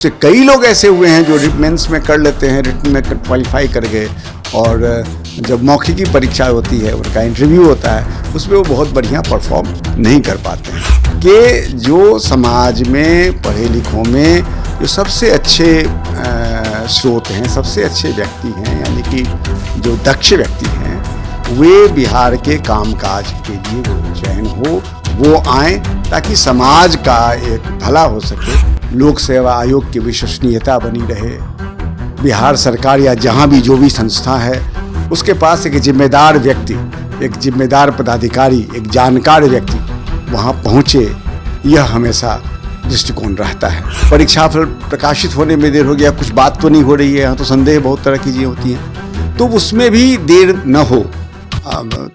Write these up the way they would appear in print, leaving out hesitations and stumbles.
से कई लोग ऐसे हुए हैं जो मेंस में कर लेते हैं, रिटन में क्वालिफाई कर गए और जब मौखिकी परीक्षा होती है, उनका इंटरव्यू होता है, उसमें वो बहुत बढ़िया परफॉर्म नहीं कर पाते हैं। कि जो समाज में पढ़े लिखों में जो सबसे अच्छे स्रोत हैं, सबसे अच्छे व्यक्ति हैं, यानी कि जो दक्ष व्यक्ति हैं, वे बिहार के कामकाज के लिए जो चयन हो वो आए, ताकि समाज का एक भला हो सके, लोक सेवा आयोग की विश्वसनीयता बनी रहे। बिहार सरकार या जहाँ भी जो भी संस्था है, उसके पास एक जिम्मेदार व्यक्ति, एक जिम्मेदार पदाधिकारी, एक जानकार व्यक्ति वहाँ पहुँचे, यह हमेशा दृष्टिकोण रहता है। परीक्षाफल प्रकाशित होने में देर हो गया, कुछ बात तो नहीं हो रही है, यहाँ तो संदेह बहुत तरह की चीज़ें होती हैं, तो उसमें भी देर न हो।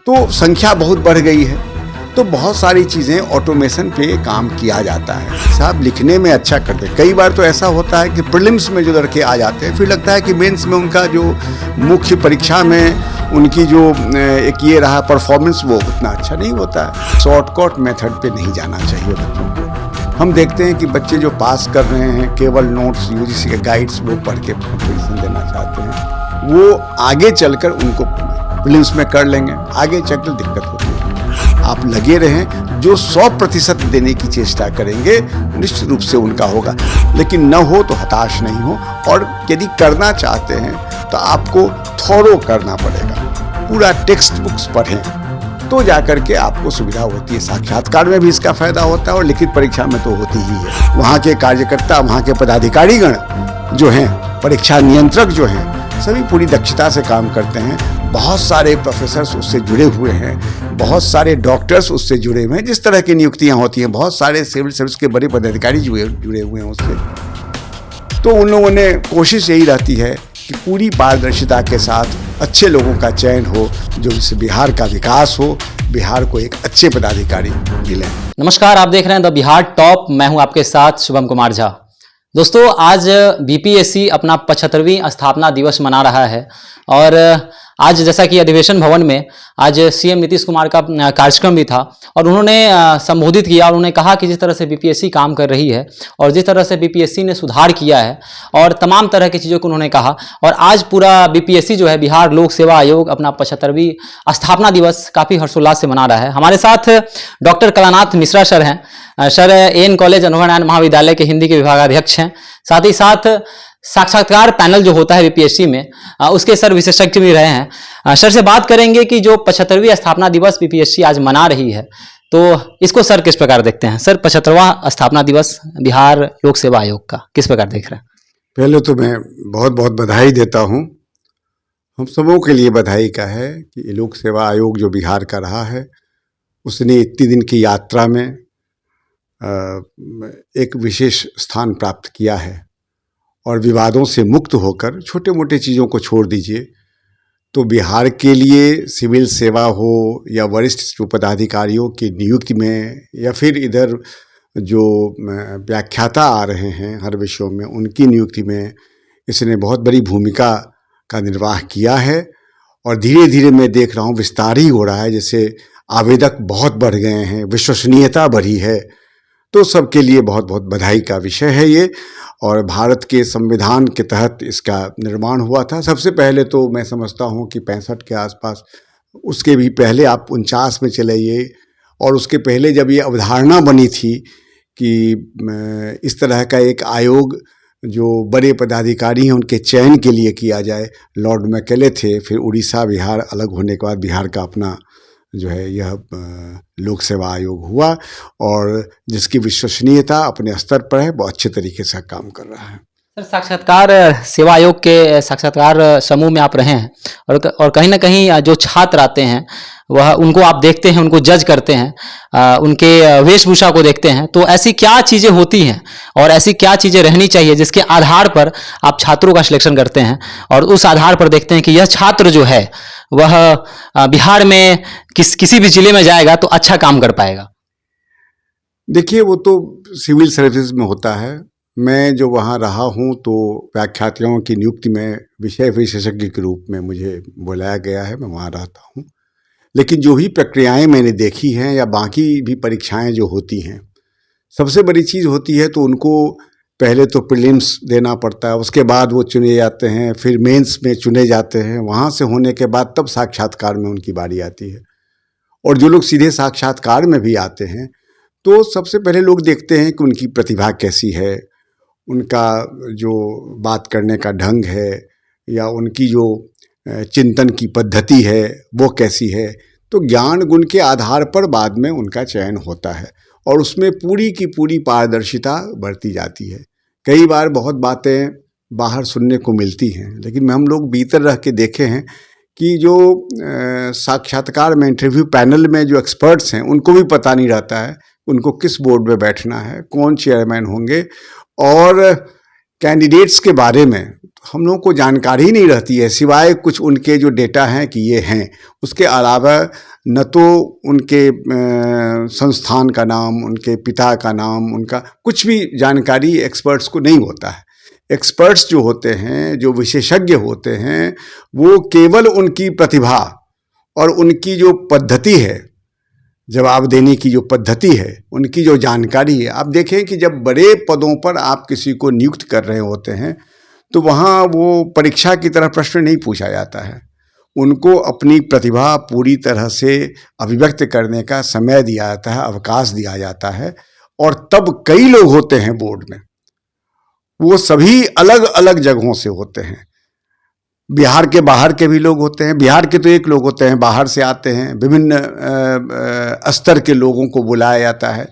तो संख्या बहुत बढ़ गई है, तो बहुत सारी चीज़ें ऑटोमेशन पे काम किया जाता है। साहब लिखने में अच्छा करते हैं। कई बार तो ऐसा होता है कि प्रीलिम्स में जो लड़के आ जाते हैं, फिर लगता है कि मेंस में उनका जो मुख्य परीक्षा में उनकी जो एक ये रहा परफॉर्मेंस, वो उतना अच्छा नहीं होता है। शॉर्टकट मेथड पे नहीं जाना चाहिए बच्चों को। हम देखते हैं कि बच्चे जो पास कर रहे हैं, केवल नोट्स, यूजीसी के गाइड्स वो पढ़ के पोजीशन देना चाहते हैं, वो आगे चलकर उनको प्रीलिम्स में कर लेंगे, आगे चलकर दिक्कत होती है। आप लगे रहें, जो 100% देने की चेष्टा करेंगे निश्चित रूप से उनका होगा, लेकिन न हो तो हताश नहीं हो। और यदि करना चाहते हैं तो आपको थोरो करना पड़ेगा, पूरा टेक्स्ट बुक्स पढ़ें, तो जाकर के आपको सुविधा होती है। साक्षात्कार में भी इसका फायदा होता है और लिखित परीक्षा में तो होती ही है। वहाँ के कार्यकर्ता, वहाँ के पदाधिकारीगण जो हैं, परीक्षा नियंत्रक जो हैं, सभी पूरी दक्षता से काम करते हैं। बहुत सारे प्रोफेसर्स उससे जुड़े हुए हैं, बहुत सारे डॉक्टर्स उससे जुड़े हुए हैं। जिस तरह की नियुक्तियां होती हैं, बहुत सारे सिविल सर्विस के बड़े पदाधिकारी जुड़े हुए हैं उससे। तो उन लोगों ने कोशिश यही रहती है कि पूरी पारदर्शिता के साथ अच्छे लोगों का चयन हो, जो इस बिहार का विकास हो, बिहार को एक अच्छे पदाधिकारी मिले। नमस्कार, आप देख रहे हैं द बिहार टॉप। मैं हूं आपके साथ शुभम कुमार झा। दोस्तों, आज बीपीएससी अपना 75वीं स्थापना दिवस मना रहा है और आज जैसा कि अधिवेशन भवन में आज सीएम नीतीश कुमार का कार्यक्रम भी था और उन्होंने संबोधित किया और उन्होंने कहा कि जिस तरह से बीपीएससी काम कर रही है और जिस तरह से बीपीएससी ने सुधार किया है और तमाम तरह की चीज़ों को उन्होंने कहा। और आज पूरा बीपीएससी जो है, बिहार लोक सेवा आयोग, अपना 75वीं स्थापना दिवस काफ़ी हर्षोल्लास से मना रहा है। हमारे साथ डॉक्टर कलानाथ मिश्रा सर हैं। सर एन कॉलेज अनुभव नारायण महाविद्यालय के हिंदी के विभागाध्यक्ष हैं। साथ ही साथ साक्षात्कार पैनल जो होता है बीपीएससी में, उसके सर विशेषज्ञ भी रहे हैं। सर से बात करेंगे कि जो 75वीं स्थापना दिवस बीपीएससी आज मना रही है, तो इसको सर किस प्रकार देखते हैं? सर, 75वां स्थापना दिवस बिहार लोक सेवा आयोग का किस प्रकार देख रहे हैं? पहले तो मैं बहुत बहुत बधाई देता हूँ। हम सबों के लिए बधाई का है कि लोक सेवा आयोग जो बिहार का रहा है, उसने इतनी दिन की यात्रा में एक विशेष स्थान प्राप्त किया है और विवादों से मुक्त होकर, छोटे मोटे चीज़ों को छोड़ दीजिए, तो बिहार के लिए सिविल सेवा हो या वरिष्ठ पदाधिकारियों की नियुक्ति में, या फिर इधर जो व्याख्याता आ रहे हैं हर विषयों में, उनकी नियुक्ति में इसने बहुत बड़ी भूमिका का निर्वाह किया है। और धीरे धीरे मैं देख रहा हूँ विस्तार ही हो रहा है, जैसे आवेदक बहुत बढ़ गए हैं, विश्वसनीयता बढ़ी है। तो सबके लिए बहुत बहुत बधाई का विषय है ये। और भारत के संविधान के तहत इसका निर्माण हुआ था। सबसे पहले तो मैं समझता हूँ कि 65 के आसपास, उसके भी पहले आप 49 में चले आइए, और उसके पहले जब ये अवधारणा बनी थी कि इस तरह का एक आयोग जो बड़े पदाधिकारी हैं उनके चयन के लिए किया जाए, लॉर्ड मैकेले थे। फिर उड़ीसा बिहार अलग होने के बाद बिहार का अपना जो है यह लोक सेवा आयोग हुआ, और जिसकी विश्वसनीयता अपने स्तर पर है, बहुत अच्छे तरीके से काम कर रहा है। सर, साक्षात्कार सेवा आयोग के साक्षात्कार समूह में आप रहे हैं और कहीं ना कहीं जो छात्र आते हैं वह, उनको आप देखते हैं, उनको जज करते हैं, उनके वेशभूषा को देखते हैं, तो ऐसी क्या चीज़ें होती हैं और ऐसी क्या चीज़ें रहनी चाहिए जिसके आधार पर आप छात्रों का सिलेक्शन करते हैं और उस आधार पर देखते हैं कि यह छात्र जो है वह बिहार में किसी भी जिले में जाएगा तो अच्छा काम कर पाएगा? देखिए, वो तो सिविल सर्विस में होता है। मैं जो वहाँ रहा हूँ, तो व्याख्याताओं की नियुक्ति में विषय विशेषज्ञ के रूप में मुझे बुलाया गया है, मैं वहाँ रहता हूँ। लेकिन जो भी प्रक्रियाएं मैंने देखी हैं या बाकी भी परीक्षाएं जो होती हैं, सबसे बड़ी चीज़ होती है तो उनको पहले तो प्रीलिम्स देना पड़ता है, उसके बाद वो चुने जाते हैं, फिर मेंस में चुने जाते हैं, वहाँ से होने के बाद तब साक्षात्कार में उनकी बारी आती है। और जो लोग सीधे साक्षात्कार में भी आते हैं तो सबसे पहले लोग देखते हैं कि उनकी प्रतिभा कैसी है, उनका जो बात करने का ढंग है या उनकी जो चिंतन की पद्धति है वो कैसी है। तो ज्ञान गुण के आधार पर बाद में उनका चयन होता है और उसमें पूरी की पूरी पारदर्शिता बरती जाती है। कई बार बहुत बातें बाहर सुनने को मिलती हैं, लेकिन हम लोग भीतर रह के देखे हैं कि जो साक्षात्कार में इंटरव्यू पैनल में जो एक्सपर्ट्स हैं उनको भी पता नहीं रहता है उनको किस बोर्ड में बैठना है, कौन चेयरमैन होंगे, और कैंडिडेट्स के बारे में हम लोगों को जानकारी नहीं रहती है सिवाय कुछ उनके जो डेटा हैं कि ये हैं। उसके अलावा न तो उनके संस्थान का नाम, उनके पिता का नाम, उनका कुछ भी जानकारी एक्सपर्ट्स को नहीं होता है। एक्सपर्ट्स जो होते हैं, जो विशेषज्ञ होते हैं, वो केवल उनकी प्रतिभा और उनकी जो पद्धति है, जवाब देने की जो पद्धति है, उनकी जो जानकारी है। आप देखें कि जब बड़े पदों पर आप किसी को नियुक्त कर रहे होते हैं तो वहाँ वो परीक्षा की तरह प्रश्न नहीं पूछा जाता है, उनको अपनी प्रतिभा पूरी तरह से अभिव्यक्त करने का समय दिया जाता है, अवकाश दिया जाता है। और तब कई लोग होते हैं बोर्ड में, वो सभी अलग अलग जगहों से होते हैं, बिहार के बाहर के भी लोग होते हैं, बिहार के तो एक लोग होते हैं, बाहर से आते हैं, विभिन्न स्तर के लोगों को बुलाया जाता है।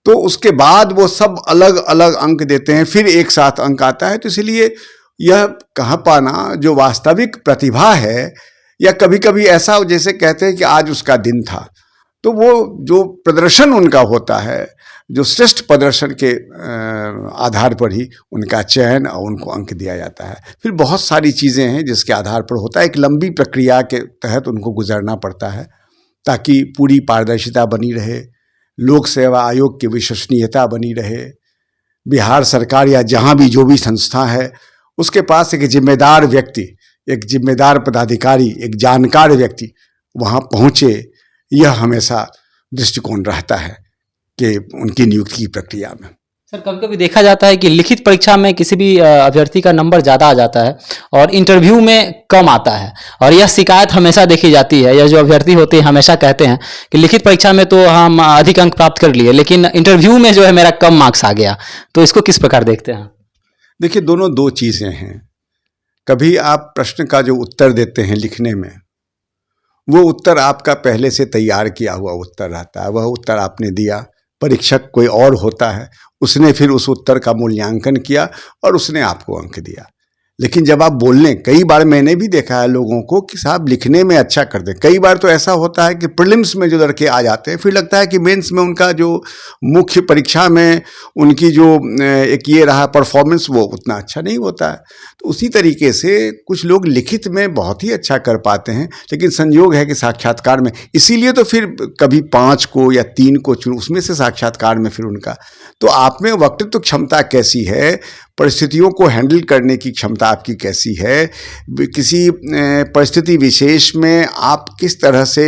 तो उसके बाद वो सब अलग अलग अंक देते हैं, फिर एक साथ अंक आता है। तो इसलिए यह कह पाना जो वास्तविक प्रतिभा है, या कभी कभी ऐसा जैसे कहते हैं कि आज उसका दिन था, तो वो जो प्रदर्शन उनका होता है, जो श्रेष्ठ प्रदर्शन के आधार पर ही उनका चयन और उनको अंक दिया जाता है। फिर बहुत सारी चीज़ें हैं जिसके आधार पर होता है, एक लंबी प्रक्रिया के तहत उनको गुजरना पड़ता है ताकि पूरी पारदर्शिता बनी रहे, लोक सेवा आयोग की विश्वसनीयता बनी रहे, बिहार सरकार या जहाँ भी जो भी संस्था है उसके पास एक जिम्मेदार व्यक्ति, एक जिम्मेदार पदाधिकारी, एक जानकार व्यक्ति वहाँ पहुँचे। यह हमेशा दृष्टिकोण रहता है कि उनकी नियुक्ति की प्रक्रिया में। सर, कभी कभी देखा जाता है कि लिखित परीक्षा में किसी भी अभ्यर्थी का नंबर ज़्यादा आ जाता है और इंटरव्यू में कम आता है, और यह शिकायत हमेशा देखी जाती है। यह जो अभ्यर्थी होते हैं हमेशा कहते हैं कि लिखित परीक्षा में तो हम अधिक अंक प्राप्त कर लिए, लेकिन इंटरव्यू में जो है मेरा कम मार्क्स आ गया। तो इसको किस प्रकार देखते हैं? देखिए, दोनों दो चीज़ें हैं। कभी आप प्रश्न का जो उत्तर देते हैं लिखने में, वो उत्तर आपका पहले से तैयार किया हुआ उत्तर रहता है, वह उत्तर आपने दिया, परीक्षक कोई और होता है, उसने फिर उस उत्तर का मूल्यांकन किया और उसने आपको अंक दिया। लेकिन जब आप बोलने, कई बार मैंने भी देखा है लोगों को कि साहब लिखने में अच्छा करते, कई बार तो ऐसा होता है कि प्रीलिम्स में जो लड़के आ जाते हैं फिर लगता है कि मेंस में उनका जो मुख्य परीक्षा में उनकी जो एक ये रहा परफॉर्मेंस वो उतना अच्छा नहीं होता है। तो उसी तरीके से कुछ लोग लिखित में बहुत ही अच्छा कर पाते हैं, लेकिन संयोग है कि साक्षात्कार में, इसीलिए तो फिर कभी 5 को या 3 को चुन, उसमें से साक्षात्कार में फिर उनका। तो आप में वक्तृत्व क्षमता कैसी है, परिस्थितियों को हैंडल करने की क्षमता आपकी कैसी है, किसी परिस्थिति विशेष में आप किस तरह से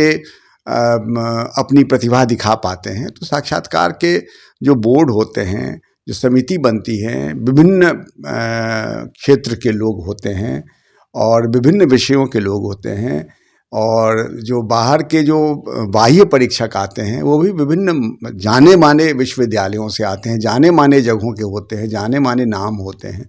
अपनी प्रतिभा दिखा पाते हैं। तो साक्षात्कार के जो बोर्ड होते हैं, जो समिति बनती है, विभिन्न क्षेत्र के लोग होते हैं और विभिन्न विषयों के लोग होते हैं, और जो बाहर के जो बाह्य परीक्षक आते हैं वो भी विभिन्न जाने माने विश्वविद्यालयों से आते हैं, जाने माने जगहों के होते हैं, जाने माने नाम होते हैं।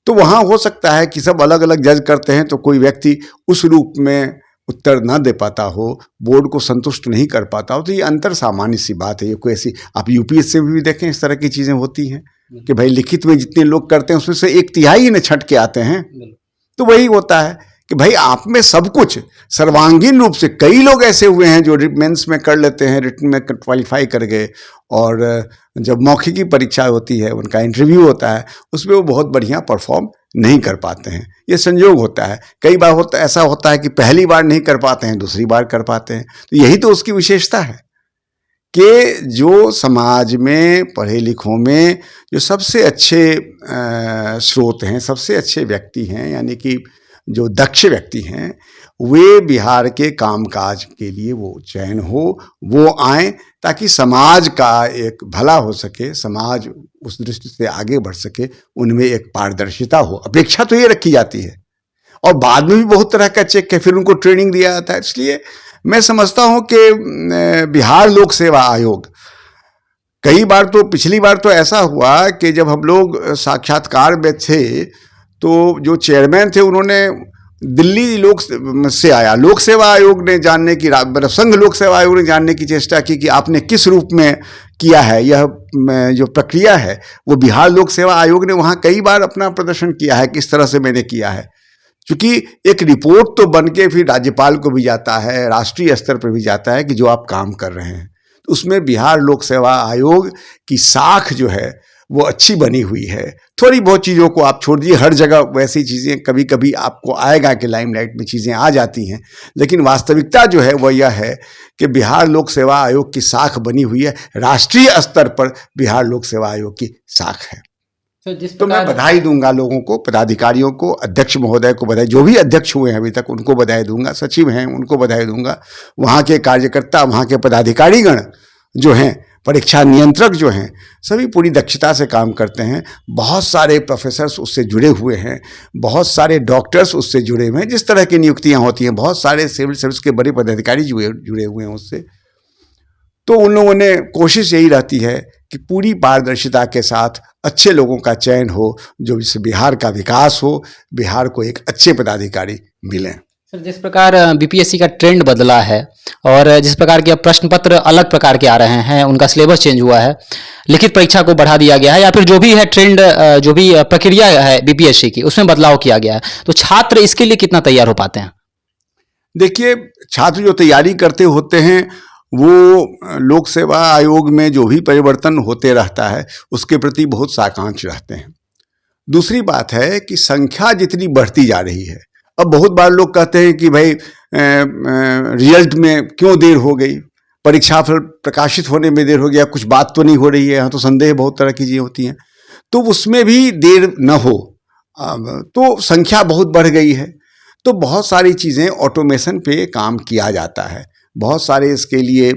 तो वहाँ हो सकता है कि सब अलग अलग जज करते हैं, तो कोई व्यक्ति उस रूप में उत्तर ना दे पाता हो, बोर्ड को संतुष्ट नहीं कर पाता हो। तो ये अंतर सामान्य सी बात है। ये कोई ऐसी, आप यूपीएससी में भी देखें इस तरह की चीज़ें होती हैं कि भाई लिखित में जितने लोग करते हैं उसमें से 1/3 न छट के आते हैं। तो वही होता है कि भाई आप में सब कुछ सर्वांगीण रूप से, कई लोग ऐसे हुए हैं जो मेंस में कर लेते हैं, रिटन में क्वालिफाई कर गए, और जब मौखिक की परीक्षा होती है, उनका इंटरव्यू होता है, उसमें वो बहुत बढ़िया परफॉर्म नहीं कर पाते हैं। ये संयोग होता है। कई बार ऐसा होता है कि पहली बार नहीं कर पाते हैं, दूसरी बार कर पाते हैं। तो यही तो उसकी विशेषता है कि जो समाज में पढ़े लिखों में जो सबसे अच्छे स्रोत हैं, सबसे अच्छे व्यक्ति हैं, यानी कि जो दक्ष व्यक्ति हैं वे बिहार के कामकाज के लिए वो चयन हो, वो आएँ ताकि समाज का एक भला हो सके, समाज उस दृष्टि से आगे बढ़ सके, उनमें एक पारदर्शिता हो। अपेक्षा तो ये रखी जाती है और बाद में भी बहुत तरह का चेक है, फिर उनको ट्रेनिंग दिया जाता है। इसलिए मैं समझता हूँ कि बिहार लोक सेवा आयोग, कई बार तो पिछली बार तो ऐसा हुआ कि जब हम लोग साक्षात्कार में थे तो जो चेयरमैन थे उन्होंने दिल्ली लोक सेवा आयोग ने जानने की, मतलब संघ लोक सेवा आयोग ने जानने की चेष्टा की कि आपने किस रूप में किया है, यह जो प्रक्रिया है वो बिहार लोक सेवा आयोग ने वहाँ कई बार अपना प्रदर्शन किया है, किस तरह से मैंने किया है। क्योंकि एक रिपोर्ट तो बन के फिर राज्यपाल को भी जाता है, राष्ट्रीय स्तर पर भी जाता है कि जो आप काम कर रहे हैं, तो उसमें बिहार लोक सेवा आयोग की साख जो है वो अच्छी बनी हुई है। थोड़ी बहुत चीज़ों को आप छोड़ दीजिए, हर जगह वैसी चीज़ें कभी कभी आपको आएगा कि लाइमलाइट में चीज़ें आ जाती हैं, लेकिन वास्तविकता जो है वह यह है कि बिहार लोक सेवा आयोग की साख बनी हुई है, राष्ट्रीय स्तर पर बिहार लोक सेवा आयोग की साख है। तो मैं बधाई दूंगा लोगों को, पदाधिकारियों को, अध्यक्ष महोदय को बधाई, जो भी अध्यक्ष हुए हैं अभी तक उनको बधाई दूंगा, सचिव हैं उनको बधाई दूंगा, वहाँ के कार्यकर्ता, वहाँ के पदाधिकारीगण जो हैं, परीक्षा नियंत्रक जो हैं, सभी पूरी दक्षता से काम करते हैं। बहुत सारे प्रोफेसर्स उससे जुड़े हुए हैं, बहुत सारे डॉक्टर्स उससे जुड़े हुए हैं, जिस तरह की नियुक्तियां होती हैं, बहुत सारे सिविल सर्विस के बड़े पदाधिकारी जुड़े हुए हैं उससे। तो उन लोगों ने कोशिश यही रहती है कि पूरी पारदर्शिता के साथ अच्छे लोगों का चयन हो, जो इससे बिहार का विकास हो, बिहार को एक अच्छे पदाधिकारी मिलें। सर, जिस प्रकार बीपीएससी का ट्रेंड बदला है और जिस प्रकार के अब प्रश्न पत्र अलग प्रकार के आ रहे हैं, उनका सिलेबस चेंज हुआ है, लिखित परीक्षा को बढ़ा दिया गया है, या फिर जो भी है ट्रेंड, जो भी प्रक्रिया है बीपीएससी की उसमें बदलाव किया गया है, तो छात्र इसके लिए कितना तैयार हो पाते हैं? देखिए, छात्र जो तैयारी करते होते हैं वो लोक सेवा आयोग में जो भी परिवर्तन होते रहता है उसके प्रति बहुत साकांक्ष रहते हैं। दूसरी बात है कि संख्या जितनी बढ़ती जा रही है, अब बहुत बार लोग कहते हैं कि भाई रिजल्ट में क्यों देर हो गई, परीक्षा फल प्रकाशित होने में देर हो गया, कुछ बात तो नहीं हो रही है, यहाँ तो संदेह बहुत तरह की चीज़ें होती हैं, तो उसमें भी देर न हो। तो संख्या बहुत बढ़ गई है, तो बहुत सारी चीज़ें ऑटोमेशन पे काम किया जाता है, बहुत सारे इसके लिए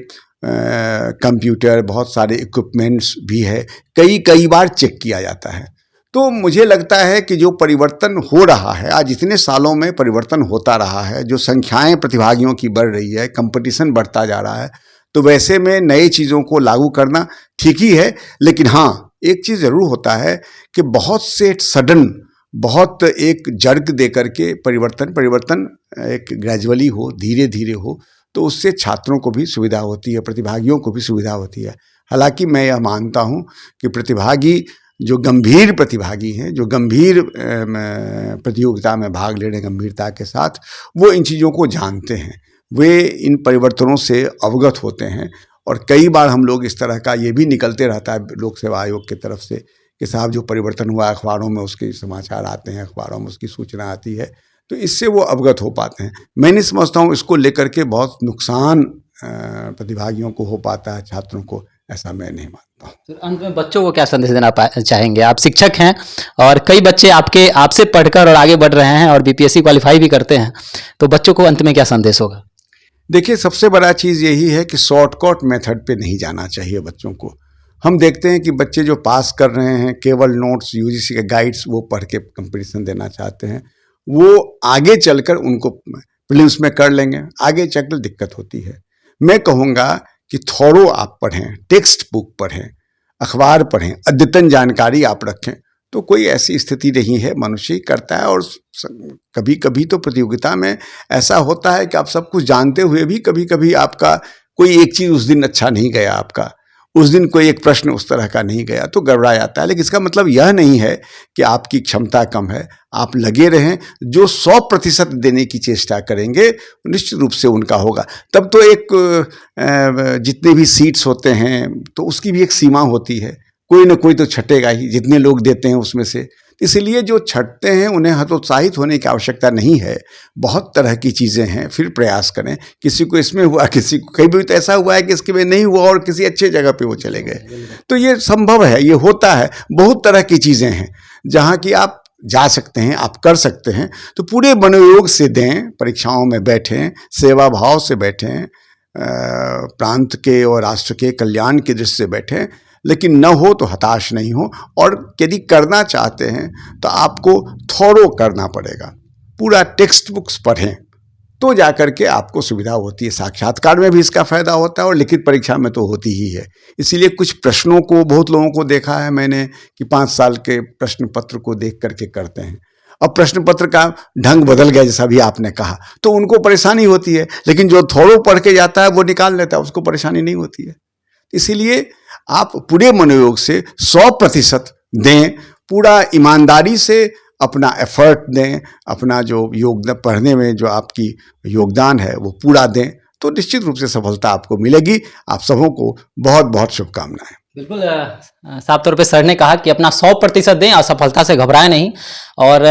कंप्यूटर, बहुत सारे इक्विपमेंट्स भी है, कई बार चेक किया जाता है। तो मुझे लगता है कि जो परिवर्तन हो रहा है, आज इतने सालों में परिवर्तन होता रहा है, जो संख्याएं प्रतिभागियों की बढ़ रही है, कंपटीशन बढ़ता जा रहा है, तो वैसे में नए चीज़ों को लागू करना ठीक ही है। लेकिन हाँ, एक चीज़ ज़रूर होता है कि बहुत से सडन, बहुत एक जर्क दे करके परिवर्तन एक ग्रेजुअली हो, धीरे धीरे हो, तो उससे छात्रों को भी सुविधा होती है, प्रतिभागियों को भी सुविधा होती है। हालांकि मैं यह मानता हूँ कि प्रतिभागी, जो गंभीर प्रतिभागी हैं, जो गंभीर प्रतियोगिता में भाग ले रहे हैं गंभीरता के साथ, वो इन चीज़ों को जानते हैं, वे इन परिवर्तनों से अवगत होते हैं। और कई बार हम लोग इस तरह का ये भी निकलते रहता है लोक सेवा आयोग की तरफ से कि साहब जो परिवर्तन हुआ, अखबारों में उसके समाचार आते हैं, अखबारों में उसकी सूचना आती है, तो इससे वो अवगत हो पाते हैं। मैं नहीं समझता हूँ इसको लेकर के बहुत नुकसान प्रतिभागियों को हो पाता है, छात्रों को, ऐसा मैं नहीं मानता हूँ। तो अंत में बच्चों को क्या संदेश देना चाहेंगे? आप शिक्षक हैं और कई बच्चे आपसे पढ़कर और आगे बढ़ रहे हैं और बीपीएससी क्वालिफाई भी करते हैं, तो बच्चों को अंत में क्या संदेश होगा? देखिए, सबसे बड़ा चीज़ यही है कि शॉर्टकट मेथड पे नहीं जाना चाहिए बच्चों को। हम देखते हैं कि बच्चे जो पास कर रहे हैं, केवल नोट्स, यूजीसी के गाइड्स वो पढ़ के कंपटीशन देना चाहते हैं, वो आगे चलकर उनको प्रीलिम्स में कर लेंगे, आगे चलकर दिक्कत होती है। मैं कहूँगा कि थोड़ो आप पढ़ें, टेक्स्ट बुक पढ़ें, अखबार पढ़ें, अद्यतन जानकारी आप रखें, तो कोई ऐसी स्थिति नहीं है, मनुष्य ही करता है। और कभी कभी तो प्रतियोगिता में ऐसा होता है कि आप सब कुछ जानते हुए भी कभी कभी आपका कोई एक चीज़ उस दिन अच्छा नहीं गया, आपका उस दिन कोई एक प्रश्न उस तरह का नहीं गया, तो गड़बड़ा जाता है। लेकिन इसका मतलब यह नहीं है कि आपकी क्षमता कम है, आप लगे रहें, जो 100% देने की चेष्टा करेंगे निश्चित रूप से उनका होगा। तब तो एक जितने भी सीट्स होते हैं तो उसकी भी एक सीमा होती है, कोई ना कोई तो छटेगा ही, जितने लोग देते हैं उसमें से। इसलिए जो छटते हैं उन्हें हतोत्साहित होने की आवश्यकता नहीं है, बहुत तरह की चीज़ें हैं, फिर प्रयास करें। किसी को इसमें हुआ, किसी को कहीं भी तो ऐसा हुआ है कि इसके में नहीं हुआ और किसी अच्छे जगह पे वो चले गए, तो ये संभव है, ये होता है। बहुत तरह की चीज़ें हैं जहाँ की आप जा सकते हैं, आप कर सकते हैं, तो पूरे मनोयोग से दें, परीक्षाओं में बैठें, सेवा भाव से बैठें, प्रांत के और राष्ट्र के कल्याण की दृष्टि से बैठें, लेकिन न हो तो हताश नहीं हो। और यदि करना चाहते हैं तो आपको थॉरो करना पड़ेगा, पूरा टेक्स्ट बुक्स पढ़ें, तो जाकर के आपको सुविधा होती है। साक्षात्कार में भी इसका फ़ायदा होता है और लिखित परीक्षा में तो होती ही है। इसीलिए कुछ प्रश्नों को, बहुत लोगों को देखा है मैंने कि 5 साल के प्रश्न पत्र को देख करके करते हैं। अब प्रश्न पत्र का ढंग बदल गया, जैसा भी आपने कहा, तो उनको परेशानी होती है, लेकिन जो थोड़ो पढ़ के जाता है वो निकाल लेता है, उसको परेशानी नहीं होती है। इसीलिए आप पूरे मनोयोग से 100% दें, पूरा ईमानदारी से अपना एफर्ट दें, अपना जो योगदान पढ़ने में जो आपकी योगदान है वो पूरा दें, तो निश्चित रूप से सफलता आपको मिलेगी। आप सबों को बहुत बहुत शुभकामनाएं। बिल्कुल साफ तौर पे सर ने कहा कि अपना 100% दें, असफलता से घबराएं नहीं, और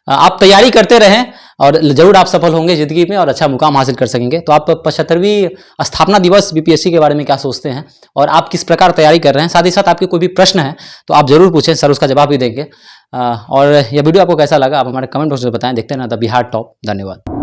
आप तैयारी करते रहें और जरूर आप सफल होंगे जिंदगी में और अच्छा मुकाम हासिल कर सकेंगे। तो आप 75वीं स्थापना दिवस बीपीएससी के बारे में क्या सोचते हैं और आप किस प्रकार तैयारी कर रहे हैं? साथ ही साथ आपके कोई भी प्रश्न है तो आप जरूर पूछें, सर उसका जवाब भी देंगे। और यह वीडियो आपको कैसा लगा आप हमारे कमेंट बॉक्स में बताएं। देखते हैं ना द बिहार टॉप। धन्यवाद।